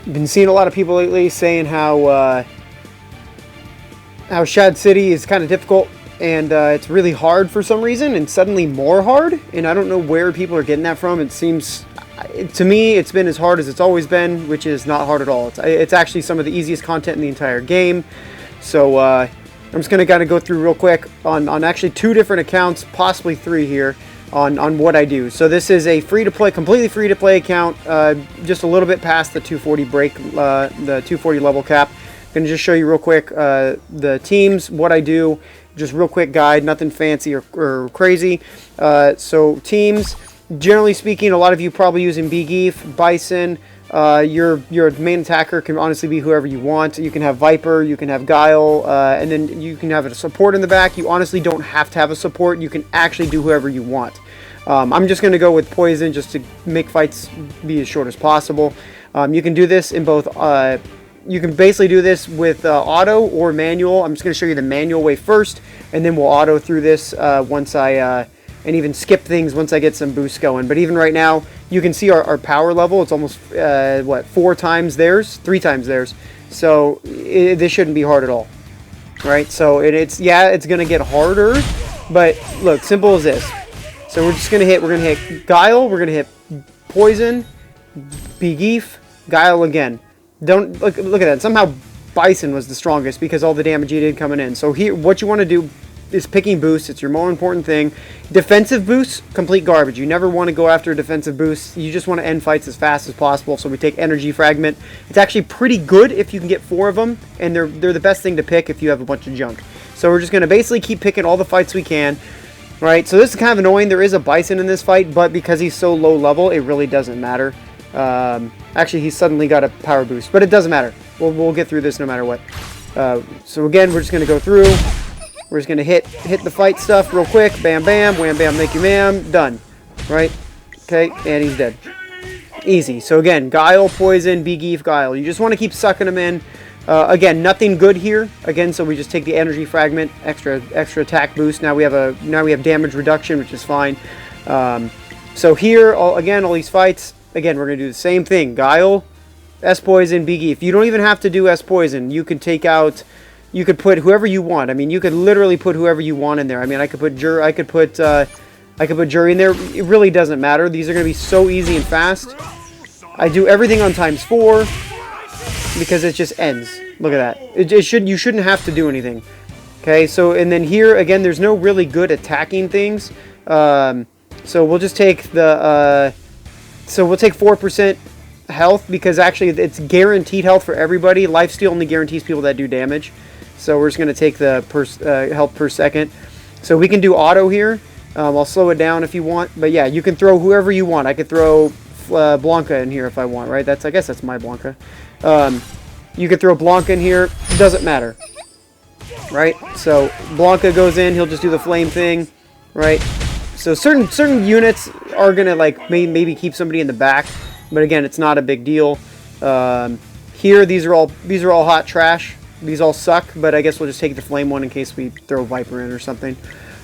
Been seeing a lot of people lately saying how Shad City is kind of difficult and it's really hard for some reason, and suddenly more hard. And I don't know where people are getting that from. It seems, to me, it's been as hard as it's always been, which is not hard at all. It's actually some of the easiest content in the entire game. So I'm just going to kind of go through real quick on actually 2 different accounts, possibly 3 here, on what I do. So this is a free-to-play, completely free-to-play account, just a little bit past the 240 break, the 240 level cap. I'm going to just show you real quick the teams, what I do, just real quick guide, nothing fancy or crazy. So teams, generally speaking, a lot of you probably using Begeef, Bison. Your main attacker can honestly be whoever you want. You can have Viper, you can have Guile, and then you can have a support in the back. You honestly don't have to have a support. You can actually do whoever you want. I'm just going to go with Poison just to make fights be as short as possible. You can do this in both... you can basically do this with auto or manual. I'm just going to show you the manual way first, and then we'll auto through this once I... and even skip things once I get some boosts going. But even right now, you can see our power level. It's almost, 4 times theirs? 3 times theirs. So this shouldn't be hard at all. Right? So it's going to get harder. But look, simple as this. So we're going to hit Guile. We're going to hit Poison, Begeef, Guile again. Don't look at that. Somehow Bison was the strongest because all the damage he did coming in. So here, what you want to do is picking boosts. It's your more important thing. Defensive boosts, complete garbage. You never want to go after defensive boosts. You just want to end fights as fast as possible. So we take Energy Fragment. It's actually pretty good if you can get 4 of them, and they're the best thing to pick if you have a bunch of junk. So we're just going to basically keep picking all the fights we can. Right, so this is kind of annoying. There is a Bison in this fight, but because he's so low level, it really doesn't matter. Actually, he's suddenly got a power boost, but it doesn't matter. We'll get through this no matter what. So again, we're just going to go through. We're just going to hit the fight stuff real quick. Bam, bam, wham, bam, thank you, ma'am. Done. Right? Okay, and he's dead. Easy. So again, Guile, Poison, Begeef, Guile. You just want to keep sucking them in. Again, nothing good here. Again, so we just take the Energy Fragment, extra attack boost. Now we have damage reduction, which is fine. So here, all these fights, again, we're going to do the same thing. Guile, S-Poison, Begeef. You don't even have to do S-Poison. You could take out... You could put whoever you want. I mean, you could literally put whoever you want in there. I mean, I could put Jury in there. It really doesn't matter. These are going to be so easy and fast. I do everything on ×4 because it just ends. Look at that. You shouldn't have to do anything. Okay, so and then here again, there's no really good attacking things. So we'll just take the. So we'll take 4% health because actually it's guaranteed health for everybody. Lifesteal only guarantees people that do damage. So we're just going to take the health per second. So we can do auto here. I'll slow it down if you want. But yeah, you can throw whoever you want. I could throw Blanca in here if I want, right? I guess that's my Blanca. You could throw Blanca in here. It doesn't matter. Right? So Blanca goes in. He'll just do the flame thing. Right? So certain units are going to like maybe keep somebody in the back. But again, it's not a big deal. Here, these are all hot trash. These all suck, but I guess we'll just take the flame one in case we throw Viper in or something.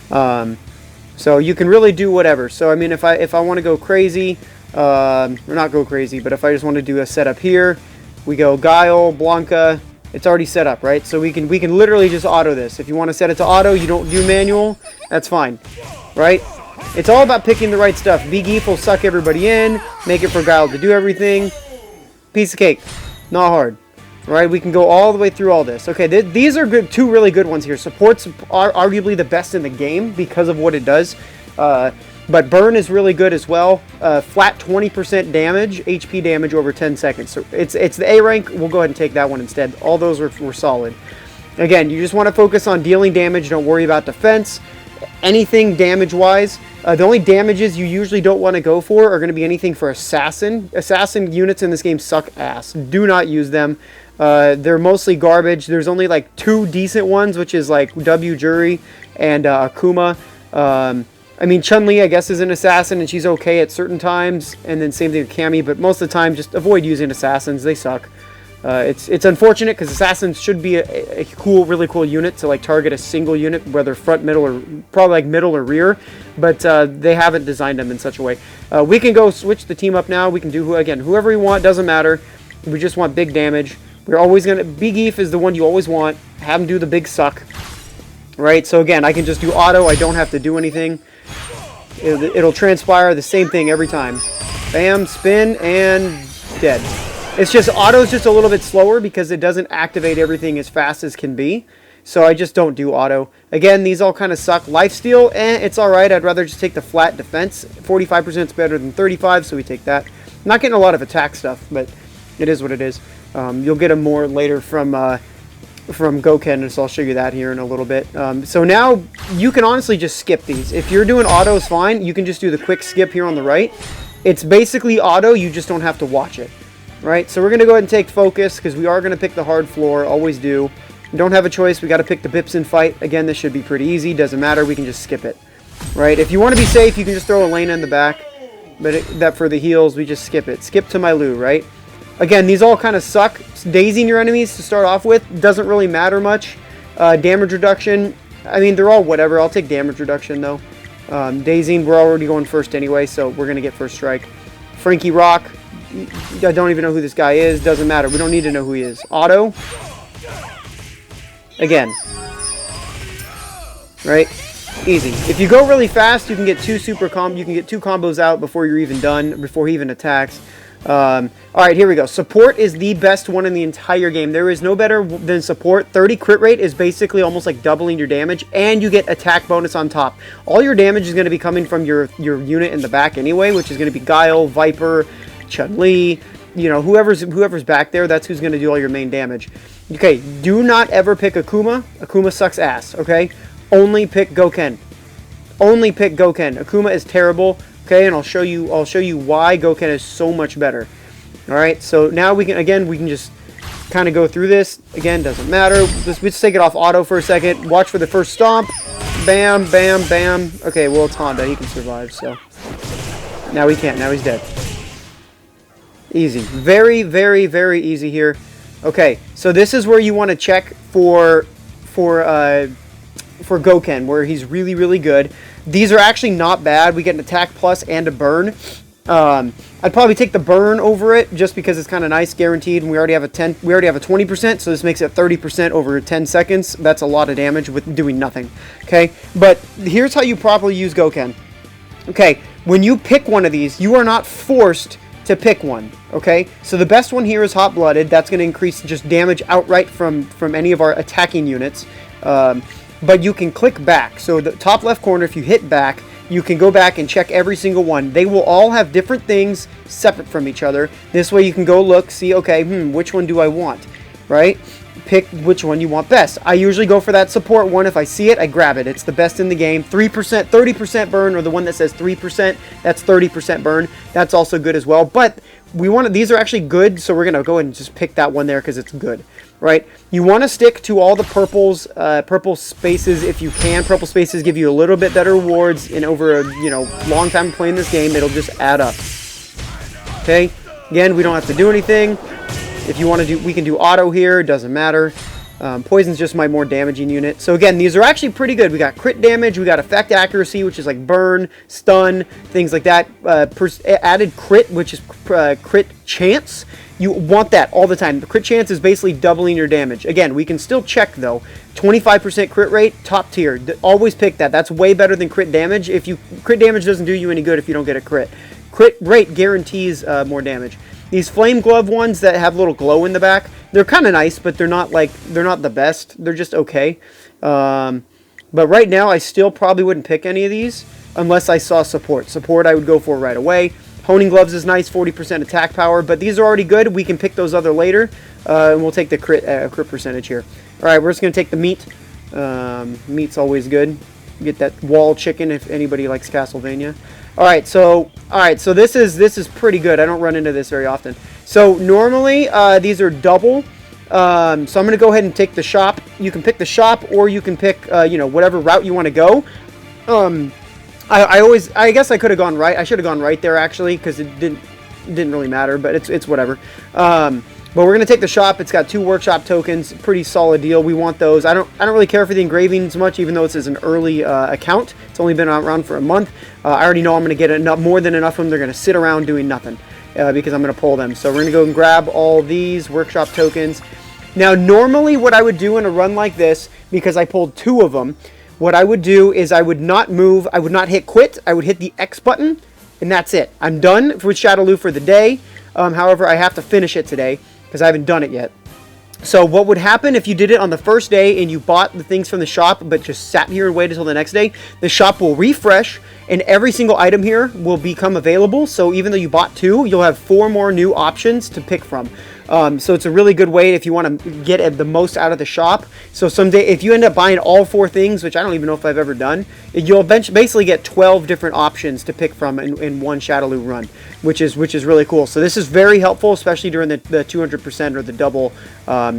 So you can really do whatever. So I mean, if I want to go crazy, or not go crazy, but if I just want to do a setup here, we go Guile, Blanca. It's already set up, right? So we can literally just auto this. If you want to set it to auto, you don't do manual. That's fine, right? It's all about picking the right stuff. Begeef will suck everybody in, make it for Guile to do everything. Piece of cake. Not hard. Right? We can go all the way through all this. Okay, these are good, 2 really good ones here. Support's are arguably the best in the game because of what it does. But Burn is really good as well. Flat 20% damage, HP damage over 10 seconds. So it's the A rank. We'll go ahead and take that one instead. All those were solid. Again, you just want to focus on dealing damage. Don't worry about defense. Anything damage-wise. The only damages you usually don't want to go for are going to be anything for Assassin. Assassin units in this game suck ass. Do not use them. They're mostly garbage. There's only like 2 decent ones, which is like W Jury and Akuma. I mean, Chun-Li, I guess, is an assassin, and she's okay at certain times. And then same thing with Cammy, but most of the time, just avoid using assassins. They suck. It's unfortunate because assassins should be a cool, really cool unit to like target a single unit, whether front, middle, or probably like middle or rear. But they haven't designed them in such a way. We can go switch the team up now. We can do whoever we want. Doesn't matter. We just want big damage. We're always going to... Big Eve is the one you always want. Have him do the big suck. Right? So again, I can just do auto. I don't have to do anything. It'll transpire the same thing every time. Bam, spin, and dead. It's just auto's just a little bit slower because it doesn't activate everything as fast as can be. So I just don't do auto. Again, these all kind of suck. Lifesteal, it's alright. I'd rather just take the flat defense. 45% is better than 35, so we take that. I'm not getting a lot of attack stuff, but it is what it is. You'll get them more later from Goken, so I'll show you that here in a little bit. So now, you can honestly just skip these. If you're doing auto is fine, you can just do the quick skip here on the right. It's basically auto, you just don't have to watch it. Right, so we're going to go ahead and take focus, because we are going to pick the hard floor, always do. Don't have a choice, we got to pick the Bips and fight. Again, this should be pretty easy, doesn't matter, we can just skip it. Right, if you want to be safe, you can just throw Elena in the back. But that for the heals, we just skip it. Skip to my Lu, right? Again, these all kind of suck. Dazing your enemies to start off with doesn't really matter much. Damage reduction, I mean, they're all whatever. I'll take damage reduction, though. Dazing, we're already going first anyway, so we're going to get first strike. Frankie Rock, I don't even know who this guy is. Doesn't matter. We don't need to know who he is. Auto. Again. Right? Easy. If you go really fast, you can get two combos out before you're even done, before he even attacks. Alright, here we go. Support is the best one in the entire game. There is no better than support. 30 crit rate is basically almost like doubling your damage, and you get attack bonus on top. All your damage is going to be coming from your unit in the back anyway, which is going to be Guile, Viper, Chun-Li, you know, whoever's back there, that's who's going to do all your main damage. Okay, do not ever pick Akuma. Akuma sucks ass, okay? Only pick Goken. Only pick Goken. Akuma is terrible, okay? And I'll show you why Goken is so much better. All right, so now we can just kind of go through this. Again, doesn't matter. Let's take it off auto for a second. Watch for the first stomp. Bam, bam, bam. Okay, well, it's Honda. He can survive, so. Now he can't. Now he's dead. Easy. Very, very, very easy here. Okay, so this is where you want to check for Goken, where he's really, really good. These are actually not bad. We get an attack plus and a burn. I'd probably take the burn over it just because it's kind of nice, guaranteed, and we already have a 20%, so this makes it 30% over 10 seconds. That's a lot of damage with doing nothing. Okay, but here's how you properly use Goken. Okay, when you pick one of these, you are not forced to pick one. Okay, so the best one here is Hot-Blooded. That's going to increase just damage outright from any of our attacking units. But you can click back. So the top left corner, if you hit back, you can go back and check every single one. They will all have different things separate from each other. This way you can go look, see, okay, which one do I want, right? Pick which one you want best. I usually go for that support one. If I see it, I grab it. It's the best in the game. 3%, 30% burn, or the one that says 3%, that's 30% burn. That's also good as well. But these are actually good, so we're going to go ahead and just pick that one there because it's good, right? You want to stick to all the purples, purple spaces if you can. Purple spaces give you a little bit better rewards, and over a long time playing this game, it'll just add up. Okay, again, we don't have to do anything. If you want to do, we can do auto here. Doesn't matter. Poison's just my more damaging unit. So again, these are actually pretty good. We got crit damage, we got effect accuracy, which is like burn, stun, things like that. Added crit, which is crit chance. You want that all the time. The crit chance is basically doubling your damage. Again, we can still check though. 25% crit rate, top tier. Always pick that. That's way better than crit damage. Crit damage doesn't do you any good if you don't get a crit. Crit rate guarantees more damage. These flame glove ones that have a little glow in the back, they're kind of nice, but they're not the best. They're just okay. But right now, I still probably wouldn't pick any of these unless I saw support. Support I would go for right away. Honing gloves is nice, 40% attack power, but these are already good. We can pick those other later, and we'll take the crit percentage here. All right, we're just gonna take the meat. Meat's always good. Get that wall chicken if anybody likes Castlevania. All right, so this is pretty good. I don't run into this very often. So normally these are double. So I'm gonna go ahead and take the shop. You can pick the shop, or you can pick whatever route you want to go. I guess I could have gone right. I should have gone right there actually, because it didn't really matter. But it's whatever. But we're gonna take the shop. It's got 2 workshop tokens. Pretty solid deal. We want those. I don't really care for the engravings much, even though this is an early account. It's only been around for a month. I already know I'm gonna get more than enough of them. They're gonna sit around doing nothing. because I'm going to pull them. So we're going to go and grab all these workshop tokens. Now, normally what I would do in a run like this, because I pulled 2 of them, what I would do is I would not move, I would not hit quit, I would hit the X button, and that's it. I'm done with Shadaloo for the day. However, I have to finish it today because I haven't done it yet. So what would happen if you did it on the first day and you bought the things from the shop but just sat here and waited until the next day? The shop will refresh and every single item here will become available. So even though you bought 2, you'll have 4 more new options to pick from. So it's a really good way if you want to get the most out of the shop. So someday, if you end up buying all 4 things, which I don't even know if I've ever done, you'll basically get 12 different options to pick from in one Shadaloo run, which is really cool. So this is very helpful, especially during the 200% or the double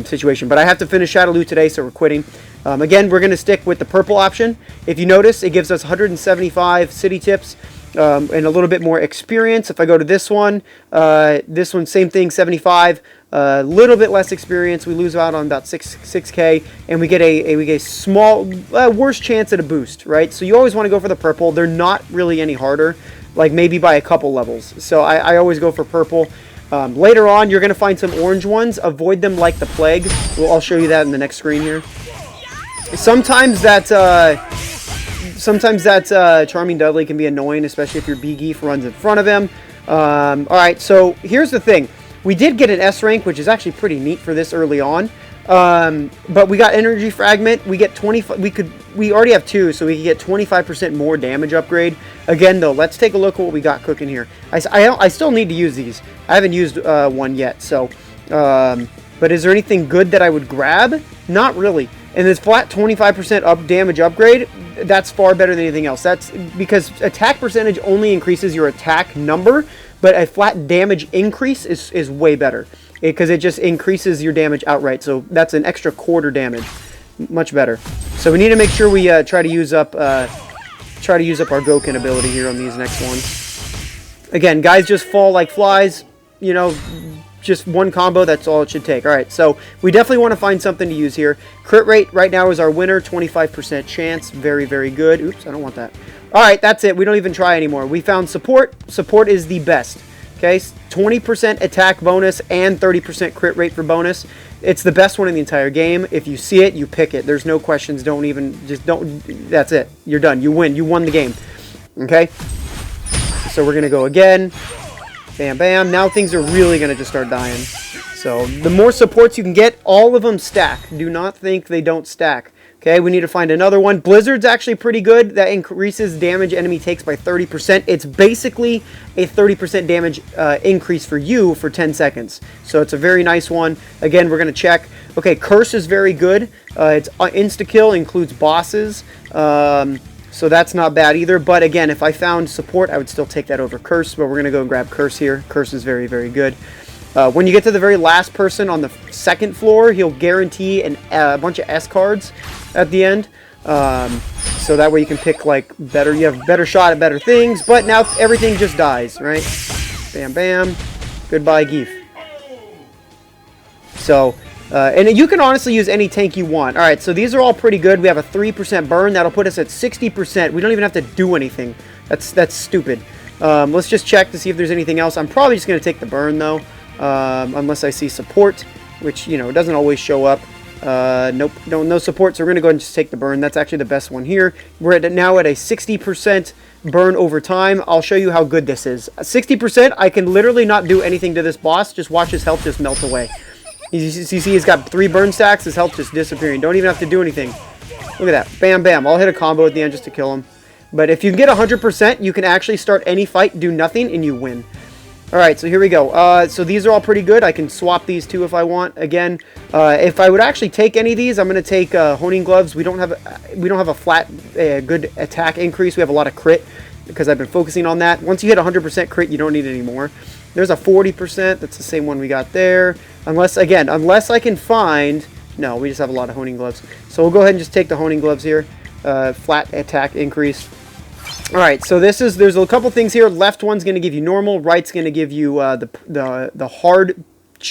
situation. But I have to finish Shadaloo today, so we're quitting. Again, we're going to stick with the purple option. If you notice, it gives us 175 city tips. And a little bit more experience. If I go to this one, same thing, 75. A little bit less experience. We lose out on about 6K, and we get a small, worse chance at a boost, right? So you always want to go for the purple. They're not really any harder, like maybe by a couple levels. So I always go for purple. Later on, you're going to find some orange ones. Avoid them like the plague. I'll show you that in the next screen here. Sometimes that Charming Dudley can be annoying, especially if your B-Geef runs in front of him. Alright, so here's the thing. We did get an S rank, which is actually pretty neat for this early on. But we got Energy Fragment. We get 25. We already have 2, so we can get 25% more damage upgrade. Again, though, let's take a look at what we got cooking here. I still need to use these. I haven't used one yet, so... but is there anything good that I would grab? Not really. And this flat 25% up damage upgrade, that's far better than anything else. That's because attack percentage only increases your attack number, but a flat damage increase is way better because it just increases your damage outright. So that's an extra quarter damage, much better. So we need to make sure we try to use up our Goken ability here on these next ones. Again, guys just fall like flies, you know. Just one combo, that's all it should take. Alright, so we definitely want to find something to use here. Crit rate right now is our winner, 25% chance. Very, very good. Oops, I don't want that. Alright, that's it. We don't even try anymore. We found support. Support is the best. Okay, 20% attack bonus and 30% crit rate for bonus. It's the best one in the entire game. If you see it, you pick it. There's no questions. Don't. That's it. You're done. You win. You won the game. Okay, so we're going to go again. Bam, bam. Now things are really going to just start dying. So the more supports you can get, all of them stack. Do not think they don't stack. Okay, we need to find another one. Blizzard's actually pretty good. That increases damage enemy takes by 30%. It's basically a 30% damage increase for you for 10 seconds. So it's a very nice one. Again, we're going to check. Okay, Curse is very good. It's insta-kill, includes bosses. So that's not bad either. But again, if I found support, I would still take that over Curse. But we're going to go and grab Curse here. Curse is very, very good. When you get to the very last person on the second floor, he'll guarantee a bunch of S cards at the end. So that way you can pick like better. You have better shot at better things. But now everything just dies, right? Bam, bam. Goodbye, Geef. So... and you can honestly use any tank you want. Alright, so these are all pretty good. We have a 3% burn. That'll put us at 60%. We don't even have to do anything. That's stupid. Let's just check to see if there's anything else. I'm probably just going to take the burn, though. Unless I see support, which, you know, doesn't always show up. Nope, no support, so we're going to go ahead and just take the burn. That's actually the best one here. We're now at a 60% burn over time. I'll show you how good this is. 60%, I can literally not do anything to this boss. Just watch his health just melt away. You see he's got 3 burn stacks. His health just disappearing. Don't even have to do anything. Look at that. Bam, bam. I'll hit a combo at the end just to kill him. But if you get 100%, you can actually start any fight, do nothing, and you win. Alright, so here we go. So these are all pretty good. I can swap these two if I want. Again, if I would actually take any of these, I'm going to take Honing Gloves. We don't have a flat good attack increase. We have a lot of crit because I've been focusing on that. Once you hit 100% crit, you don't need it anymore. There's a 40%. That's the same one we got there. Unless I can find... No, we just have a lot of Honing Gloves. So we'll go ahead and just take the Honing Gloves here. Flat attack increase. Alright, so there's a couple things here. Left one's going to give you normal. Right's going to give you the hard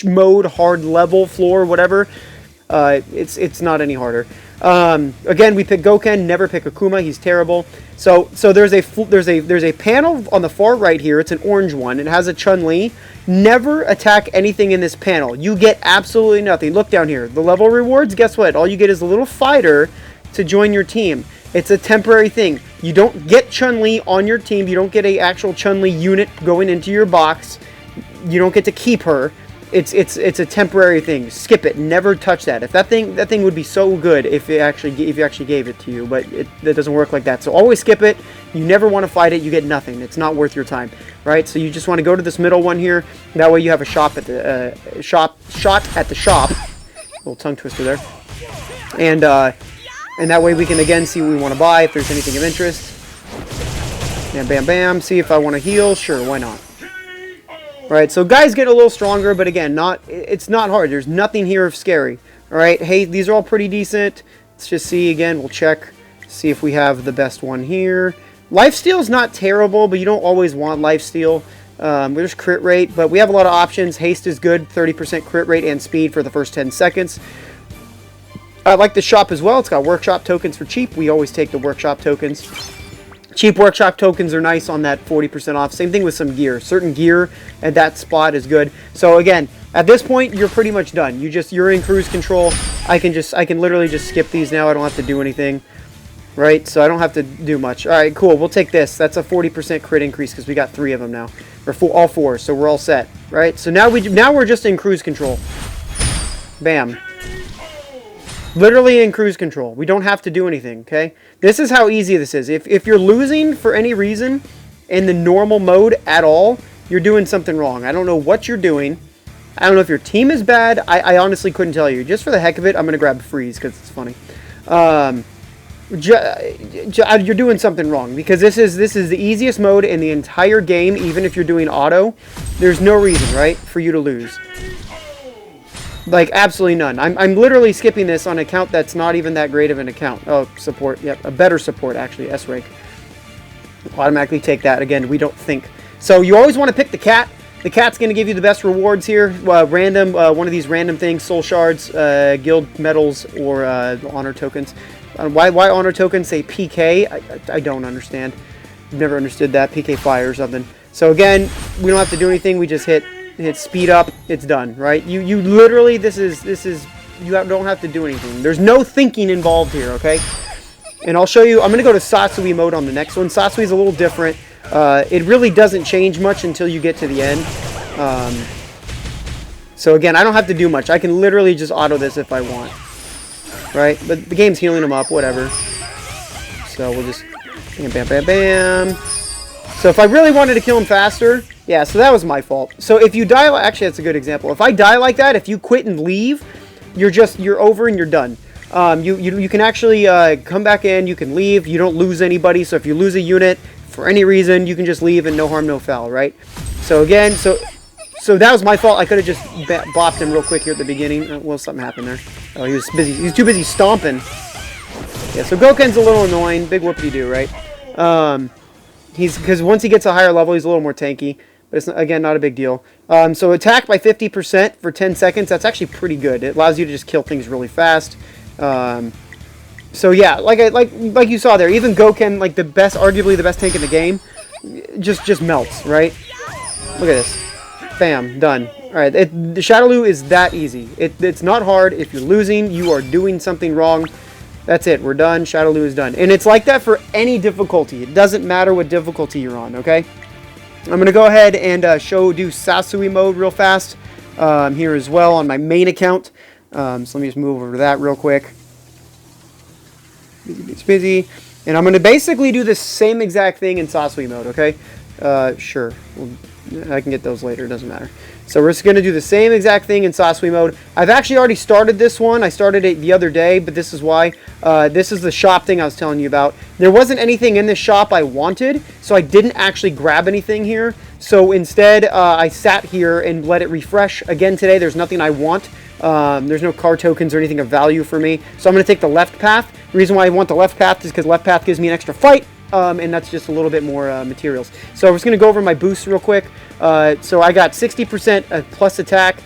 mode, hard level, floor, whatever. It's not any harder. Again, we pick Goken, never pick Akuma. He's terrible. So there's a panel on the far right here. It's an orange one. It has a Chun-Li. Never attack anything in this panel. You get absolutely nothing. Look down here. The level rewards, guess what? All you get is a little fighter to join your team. It's a temporary thing. You don't get Chun-Li on your team. You don't get an actual Chun-Li unit going into your box. You don't get to keep her. It's a temporary thing. Skip it. Never touch that. If that thing would be so good if you actually gave it to you, but that doesn't work like that. So always skip it. You never want to fight it. You get nothing. It's not worth your time, right? So you just want to go to this middle one here. That way you have a shot at the shop. Little tongue twister there, and that way we can again see what we want to buy if there's anything of interest. And bam, bam. See if I want to heal. Sure, why not? Right, so guys get a little stronger, but again, it's not hard. There's nothing here of scary. All right, hey, these are all pretty decent. Let's just see again. We'll check, see if we have the best one here. Lifesteal is not terrible, but you don't always want lifesteal. There's crit rate, but we have a lot of options. Haste is good, 30% crit rate and speed for the first 10 seconds. I like the shop as well. It's got workshop tokens for cheap. We always take the workshop tokens. Cheap workshop tokens are nice on that 40% off. Same thing with some gear. Certain gear at that spot is good. So again, at this point, you're pretty much done. You're in cruise control. I can literally just skip these now. I don't have to do anything, right? So I don't have to do much. All right, cool. We'll take this. That's a 40% crit increase because we got 3 of them now, or all 4. So we're all set, right? So now we're just in cruise control. Bam. Literally in cruise control. We don't have to do anything, okay? This is how easy this is. If you're losing for any reason in the normal mode at all, you're doing something wrong. I don't know what you're doing. I don't know if your team is bad. I honestly couldn't tell you. Just for the heck of it, I'm going to grab freeze because it's funny. You're doing something wrong because this is the easiest mode in the entire game, even if you're doing auto. There's no reason, right, for you to lose. Like, absolutely none. I'm literally skipping this on an account that's not even that great of an account. Oh, support. Yep, a better support, actually. S-Rank. Automatically take that. Again, we don't think. So you always want to pick the cat. The cat's going to give you the best rewards here. Random, one of these random things. Soul shards, guild medals, or honor tokens. Why honor tokens say PK? I don't understand. I've never understood that. PK fire or something. So again, we don't have to do anything. We just hit speed up, it's done, right? You literally, this is you don't have to do anything. There's no thinking involved here, okay? And I'll show you, I'm going to go to Satsui mode on the next one. Satsui is a little different. It really doesn't change much until you get to the end. So again, I don't have to do much. I can literally just auto this if I want, right? But the game's healing them up, whatever. So we'll just bam, bam, bam, bam. So if I really wanted to kill him faster, yeah, so that was my fault. So if you die, actually that's a good example. If I die like that, if you quit and leave, you're over and you're done. You can actually come back in, you can leave, you don't lose anybody. So if you lose a unit for any reason, you can just leave and no harm, no foul, right? So again, so that was my fault. I could have just bopped him real quick here at the beginning. Well, something happened there. Oh, he was busy. He was too busy stomping. Yeah, so Goken's a little annoying. Big whoop-de-doo, right? Because once he gets a higher level, he's a little more tanky. But it's, again, not a big deal. So attack by 50% for 10 seconds. That's actually pretty good. It allows you to just kill things really fast. So yeah, like you saw there, even Goken, like arguably the best tank in the game, just melts, right? Look at this. Bam, done. All right, the Shadaloo is that easy. It's not hard. If you're losing, you are doing something wrong. That's it. We're done. Shadaloo is done. And it's like that for any difficulty. It doesn't matter what difficulty you're on, okay? I'm going to go ahead and do Sassui mode real fast here as well on my main account. So let me just move over to that real quick. It's busy. And I'm going to basically do the same exact thing in Sassui mode, okay? Sure. I can get those later. It doesn't matter. So we're just going to do the same exact thing in Sassui mode. I've actually already started this one. I started it the other day, but this is why. This is the shop thing I was telling you about. There wasn't anything in this shop I wanted, so I didn't actually grab anything here. So instead, I sat here and let it refresh. Again, today, there's nothing I want. There's no car tokens or anything of value for me. So I'm going to take the left path. The reason why I want the left path is because left path gives me an extra fight. And that's just a little bit more materials. So I'm just going to go over my boosts real quick. So I got 60% plus attack.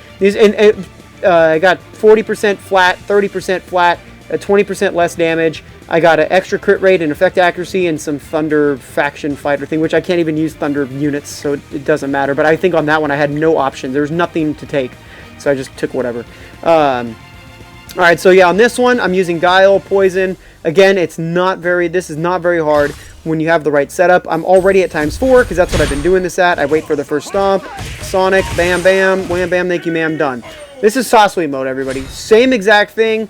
I got 40% flat, 30% flat, 20% less damage. I got an extra crit rate and effect accuracy and some Thunder faction fighter thing, which I can't even use Thunder units, so it doesn't matter. But I think on that one I had no option. There was nothing to take, so I just took whatever. Alright, so yeah, on this one, I'm using Guile, Poison. Again, this is not very hard when you have the right setup. I'm already at ×4, because that's what I've been doing this at. I wait for the first stomp, Sonic, bam, bam, wham, bam, thank you, ma'am, done. This is Sassui mode, everybody. Same exact thing.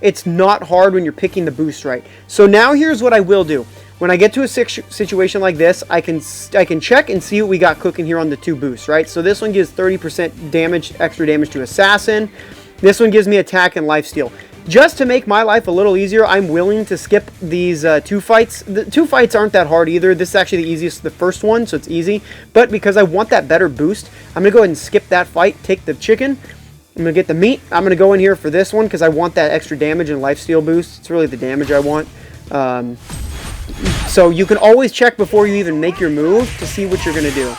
It's not hard when you're picking the boost right. So now here's what I will do. When I get to a situation like this, I can check and see what we got cooking here on the 2 boosts, right? So this one gives 30% damage, extra damage to Assassin. This one gives me attack and lifesteal. Just to make my life a little easier, I'm willing to skip these 2 fights. The 2 fights aren't that hard either. This is actually the easiest, the first one, so it's easy. But because I want that better boost, I'm going to go ahead and skip that fight, take the chicken. I'm going to get the meat. I'm going to go in here for this one because I want that extra damage and lifesteal boost. It's really the damage I want. So you can always check before you even make your move to see what you're going to do.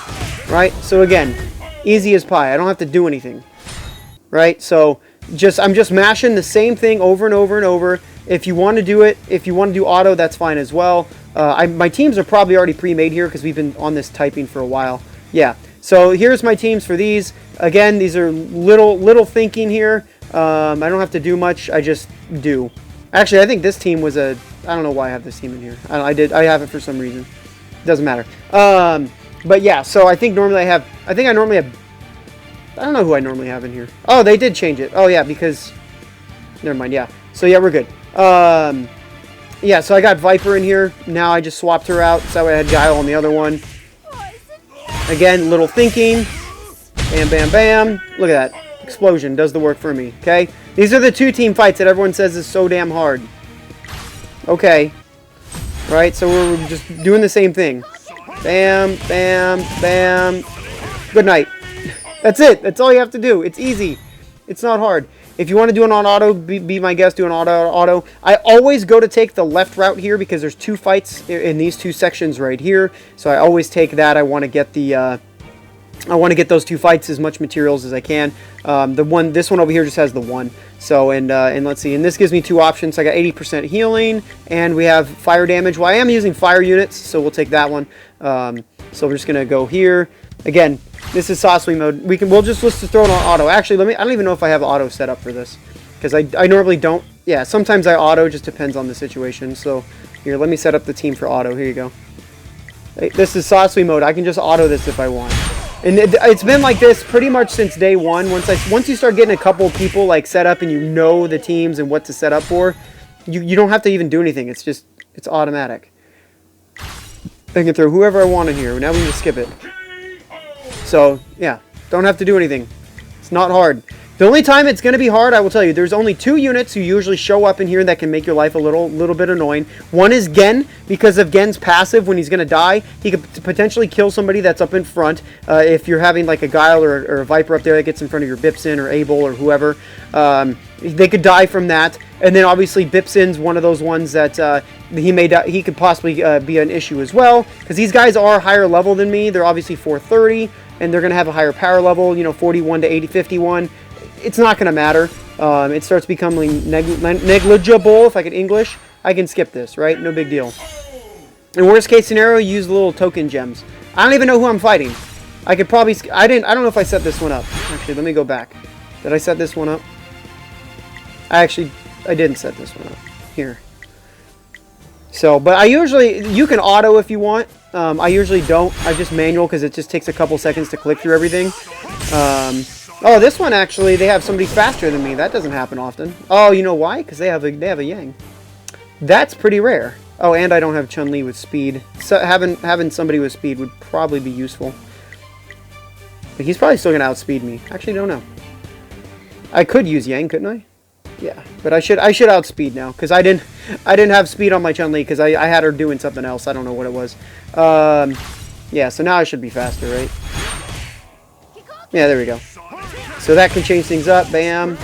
Right? So again, easy as pie. I don't have to do anything. Right? So I'm just mashing the same thing over and over and over. If you want to do it, if you want to do auto, that's fine as well. My teams are probably already pre-made here because we've been on this typing for a while. Yeah. So here's my teams for these. Again, these are little thinking here. I don't have to do much. I just do. Actually, I think this team was I don't know why I have this team in here. I have it for some reason. Doesn't matter. But yeah, so I normally have, I don't know who I normally have in here. Oh, they did change it. Oh yeah, because, never mind, yeah. So yeah, we're good. Yeah, so I got Viper in here. Now I just swapped her out. So that way I had Guile on the other one. Again, little thinking. Bam, bam, bam. Look at that. Explosion does the work for me, okay? These are the 2 team fights that everyone says is so damn hard. Okay. Right, so we're just doing the same thing. Bam, bam, bam. Good night. That's it. That's all you have to do. It's easy. It's not hard. If you want to do it on auto, be my guest, do an auto. I always go to take the left route here because there's 2 fights in these 2 sections right here. So I always take that. I want to get those 2 fights, as much materials as I can. This one over here just has the 1. So, and let's see, and this gives me 2 options. So I got 80% healing, and we have fire damage. Well, I am using fire units, so we'll take that one. So we're just gonna go here. Again, this is Sassui mode. We'll just throw it on auto. Actually, I don't even know if I have auto set up for this, because I normally don't. Yeah, sometimes I auto, just depends on the situation. So here, let me set up the team for auto. Here you go. This is Sassui mode. I can just auto this if I want. And it's been like this pretty much since day 1. Once you start getting a couple people like set up and you know the teams and what to set up for, you don't have to even do anything. It's automatic. I can throw whoever I want in here. Now we can just skip it. So yeah, don't have to do anything. It's not hard. The only time it's going to be hard, I will tell you, there's only 2 units who usually show up in here that can make your life a little bit annoying. One is Gen, because of Gen's passive. When he's going to die, he could potentially kill somebody that's up in front. If you're having like a Guile or a Viper up there that gets in front of your Bipsin or Abel or whoever, they could die from that. And then obviously Bipsin's one of those ones that he could possibly be an issue as well, because these guys are higher level than me. They're obviously 430, and they're going to have a higher power level, 41 to 51. It's not going to matter. It starts becoming negligible, if I could English. I can skip this, right? No big deal. In worst case scenario, use the little token gems. I don't even know who I'm fighting. I could probably... I don't know if I set this one up. Actually, let me go back. Did I set this one up? I didn't set this one up. Here. So, but you can auto if you want. I usually don't. I just manual because it just takes a couple seconds to click through everything. Oh, this one actually, they have somebody faster than me. That doesn't happen often. Oh, you know why? Because they have a Yang. That's pretty rare. Oh, and I don't have Chun-Li with speed. So having somebody with speed would probably be useful. But he's probably still gonna outspeed me. Actually, don't know. I could use Yang, couldn't I? Yeah, but I should outspeed now because I didn't have speed on my Chun-Li because I had her doing something else. I don't know what it was. Yeah, so now I should be faster, right? Yeah, there we go. So that can change things up. Bam.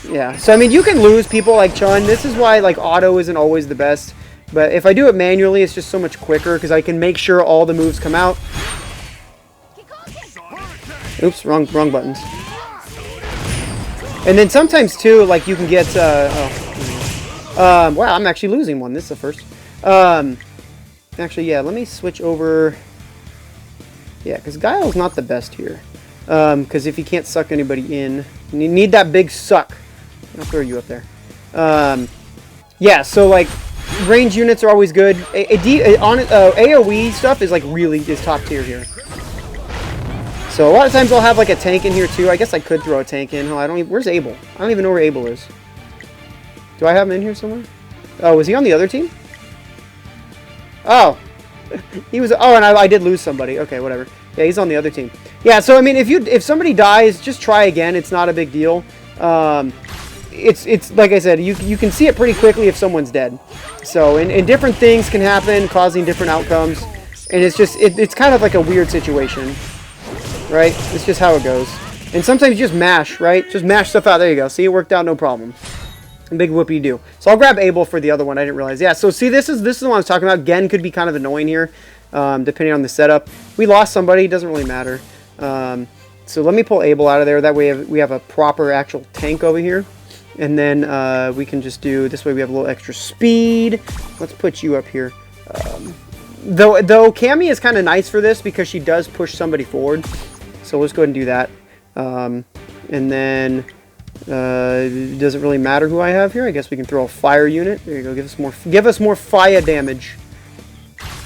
Yeah. So I mean, you can lose people like Chun. This is why like auto isn't always the best. But if I do it manually, it's just so much quicker because I can make sure all the moves come out. Oops, wrong buttons. And then sometimes too, like you can get. Wow, I'm actually losing one. This is the first. Actually, yeah. Let me switch over. Yeah, because Guile's not the best here. Because if you can't suck anybody in, you need that big suck. I'll throw you up there. Yeah, so like range units are always good. AoE stuff is like really is top tier here. So a lot of times I'll have like a tank in here too. I guess I could throw a tank in. Oh, I don't even, where's Abel? I don't even know where Abel is. Do I have him in here somewhere? Oh, was he on the other team? Oh, he was. Oh, and I did lose somebody. Okay, whatever. Yeah, he's on the other team. Yeah, so I mean, if somebody dies, just try again. It's not a big deal. It's like I said, you can see it pretty quickly if someone's dead. So and different things can happen, causing different outcomes, and it's kind of like a weird situation. Right? It's just how it goes. And sometimes you just mash, right? Just mash stuff out. There you go. See, it worked out, no problem. Big whoopie-doo. So I'll grab Abel for the other one. I didn't realize. Yeah, so see, this is the one I was talking about. Gen could be kind of annoying here, depending on the setup. We lost somebody. It doesn't really matter. So let me pull Abel out of there. That way we have a proper actual tank over here. And then we can just do, this way we have a little extra speed. Let's put you up here. Though Cammy is kind of nice for this because she does push somebody forward. So let's go ahead and do that. And then it doesn't really matter who I have here. I guess we can throw a fire unit. There you go. Give us more fire damage.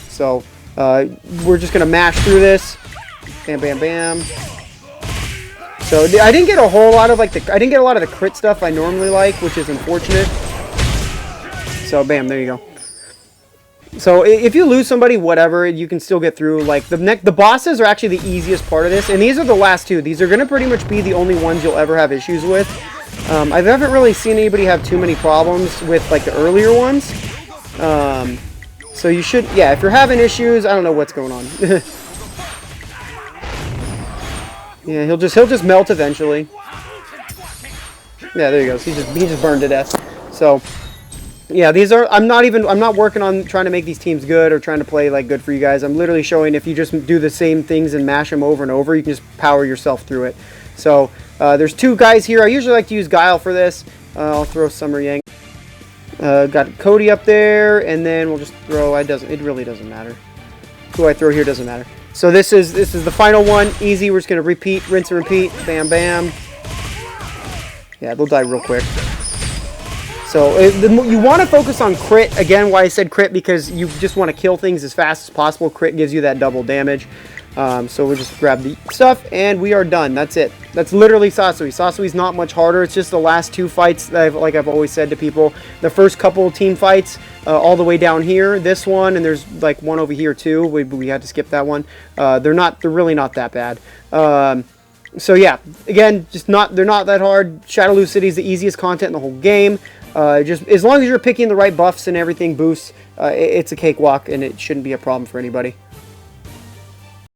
So we're just gonna mash through this. Bam, bam, bam. So I didn't get a whole lot of I didn't get a lot of the crit stuff I normally like, which is unfortunate. So bam, there you go. So if you lose somebody, whatever, you can still get through. Like the bosses are actually the easiest part of this, and these are the last two. These are going to pretty much be the only ones you'll ever have issues with. I haven't really seen anybody have too many problems with like the earlier ones. So you should, yeah. If you're having issues, I don't know what's going on. Yeah, he'll just melt eventually. Yeah, there he goes. He just burned to death. So. Yeah, these are, I'm not working on trying to make these teams good or trying to play like good for you guys. I'm literally showing if you just do the same things and mash them over and over, you can just power yourself through it. So there's two guys here. I usually like to use Guile for this. I'll throw Summer Yang. Got Cody up there, and then we'll just throw, it really doesn't matter. Who I throw here doesn't matter. So this is the final one. Easy, we're just going to repeat, rinse and repeat. Bam, bam. Yeah, they'll die real quick. So you want to focus on crit. Again, why I said crit, because you just want to kill things as fast as possible. Crit gives you that double damage. So we'll just grab the stuff, and we are done. That's it. That's literally Sassui. Sasui's not much harder. It's just the last two fights that I've always said to people. The first couple team fights, all the way down here. This one, and there's like one over here too. We had to skip that one. They're really not that bad. So yeah, again, they're not that hard. Shadaloo City is the easiest content in the whole game. Just as long as you're picking the right buffs and everything boosts, it's a cakewalk, and it shouldn't be a problem for anybody.